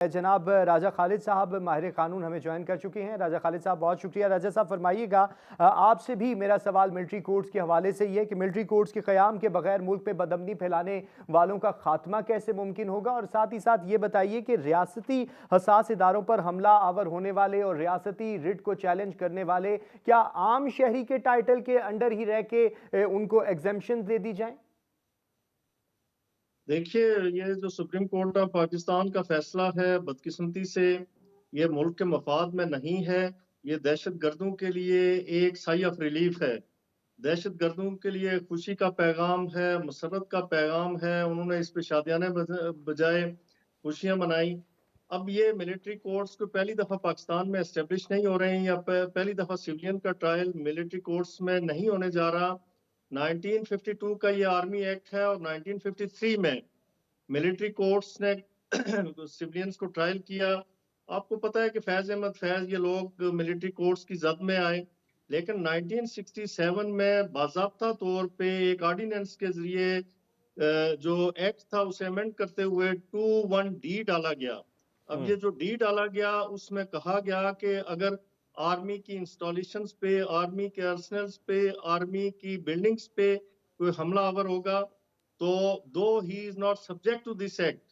जनाब राजा खालिद साहब माहिर कानून हमें ज्वाइन कर चुके हैं। राजा खालिद साहब बहुत शुक्रिया। राजा साहब फरमाइएगा, आपसे भी मेरा सवाल मिलिट्री कोर्ट्स के हवाले से ये है कि मिलिट्री कोर्ट्स के क़याम के बगैर मुल्क में बदअमनी फैलाने वालों का खात्मा कैसे मुमकिन होगा, और साथ ही साथ ये बताइए कि रियासती हसास इदारों पर हमला आवर होने वाले और रियासती रिट को चैलेंज करने वाले क्या आम शहरी के टाइटल के अंडर ही रह के उनको एग्जेम्पशन दे दी जाए? देखिए, ये जो सुप्रीम कोर्ट ऑफ पाकिस्तान का फैसला है, बदकिस्मती से ये मुल्क के मफाद में नहीं है। ये दहशत गर्दों के लिए एक साई ऑफ रिलीफ है। दहशत गर्दों के लिए खुशी का पैगाम है, मसरत का पैगाम है। उन्होंने इस पे शादियाने बजाय खुशियां मनाई। अब ये मिलिट्री कोर्ट्स को पहली दफा पाकिस्तान में एस्टेब्लिश नहीं हो रहे हैं, या पहली दफा सिविलियन का ट्रायल मिलिट्री कोर्ट्स में नहीं होने जा रहा। 1952 का ये आर्मी एक्ट है, और 1953 में मिलिट्री कोर्ट्स ने सिविलियंस को ट्रायल किया। आपको पता है कि फैज अहमद फैज ये लोग मिलिट्री कोर्ट्स की जद में आए, लेकिन 1967 में बाज़ाब्ता तौर पे एक ऑर्डिनेंस के जरिए जो एक्ट था उसे अमेंड करते हुए 21D डाला गया। अब ये जो डी डाला गया उसमें कहा गया कि अगर आर्मी की इंस्टॉलेशंस पे, आर्मी के आर्सनल्स पे, आर्मी की बिल्डिंग्स पे कोई हमलावर होगा, तो दो he is not subject to this act,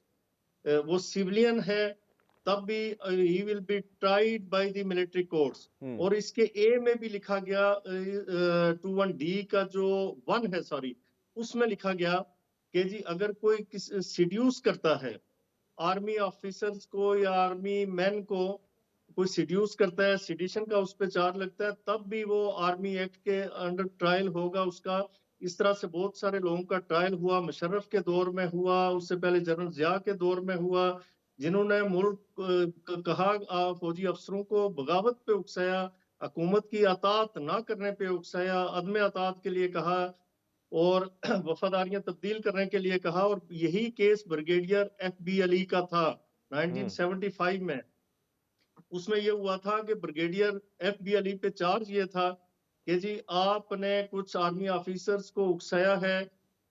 वो सिविलियन है, तब भी he will be tried by the military courts. और इसके ए में भी लिखा गया, 21D का जो 1 है, सॉरी, उसमें लिखा गया कि जी अगर कोई सिड्यूस करता है आर्मी ऑफिसर्स को या आर्मी मैन को, कोई सिड्यूस करता है, सिडिशन का उस पर चार्ज लगता है, तब भी वो आर्मी एक्ट के अंडर ट्रायल होगा उसका। इस तरह से बहुत सारे लोगों का ट्रायल हुआ, मुशर्रफ के दौर में हुआ, उससे पहले जनरल जिया के दौर में हुआ, जिन्होंने मुल्क कहा फौजी अफसरों को बगावत पे उकसाया, हुकूमत की अतात ना करने पे उकसाया, अदम अतात के लिए कहा, और वफादारियां तब्दील करने के लिए कहा। और यही केस ब्रिगेडियर FB अली का था 1975 में। उसमें ये हुआ था कि ब्रिगेडियर FB अली पे चार्ज ये था कि जी आपने कुछ आर्मी ऑफिसर्स को उकसाया है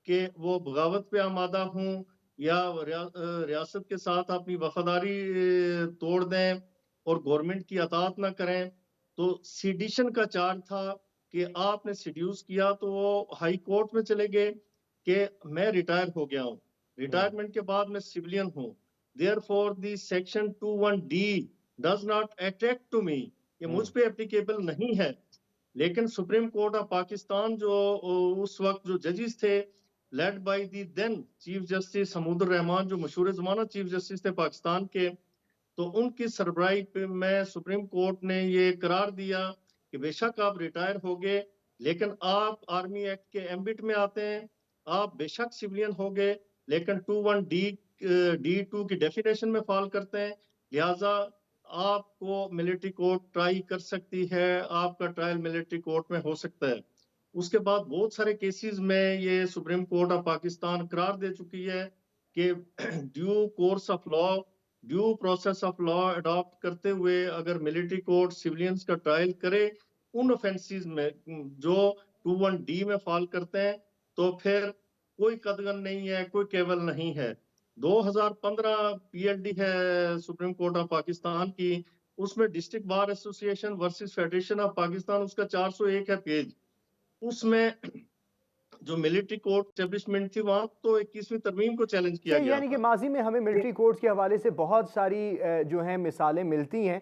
कि वो बगावत पे आमादा हूं, या रियासत के साथ अपनी वफादारी तोड़ दें और गवर्नमेंट की अतात ना करें। तो सीडिशन का चार्ज था कि आपने सीड्यूस किया, तो वो हाई कोर्ट में चले गए कि मैं रिटायर हो गया हूँ, रिटायरमेंट के बाद मैं सिविलियन हूँ, therefore the section 21D does not attract to me, ये मुझ पे एप्लीकेबल नहीं है। लेकिन सुप्रीम कोर्ट ऑफ पाकिस्तान जो उस वक्त जो जजेस थे, led by the then chief justice Hamoodur Rahman, जो मशहूर जमाना चीफ जस्टिस थे पाकिस्तान के, तो उनकी सरबराही पे में सुप्रीम कोर्ट ने ये करार दिया कि बेशक आप रिटायर हो गए, लेकिन आप आर्मी एक्ट के एम्बिट में आते हैं। आप बेशक सिविलियन हो गए, लेकिन 21D-D2 की डेफिनेशन में फॉल करते हैं, लिहाजा आपको मिलिट्री कोर्ट ट्राई कर सकती है, आपका ट्रायल मिलिट्री कोर्ट में हो सकता है। उसके बाद बहुत सारे केसेस में ये सुप्रीम कोर्ट ऑफ पाकिस्तान करार दे चुकी है कि due course of law, due process of law adopt करते हुए अगर मिलिट्री कोर्ट सिविलियंस का ट्रायल करे उन ऑफेंसेस में जो 21D में फॉल करते हैं, तो फिर कोई कदगन नहीं है, कोई केवल नहीं है। 2015 PLD है सुप्रीम कोर्ट ऑफ पाकिस्तान की, उसमें district bar association versus federation of Pakistan, उसका 401 है पेज। उसमें जो मिलिट्री कोर्ट एस्टेब्लिशमेंट थी, वहां तो 21वीं तरमीम को चैलेंज किया सही, गया यानी कि था। माजी में हमें मिलिट्री कोर्ट्स के हवाले से बहुत सारी जो हैं मिसालें मिलती हैं।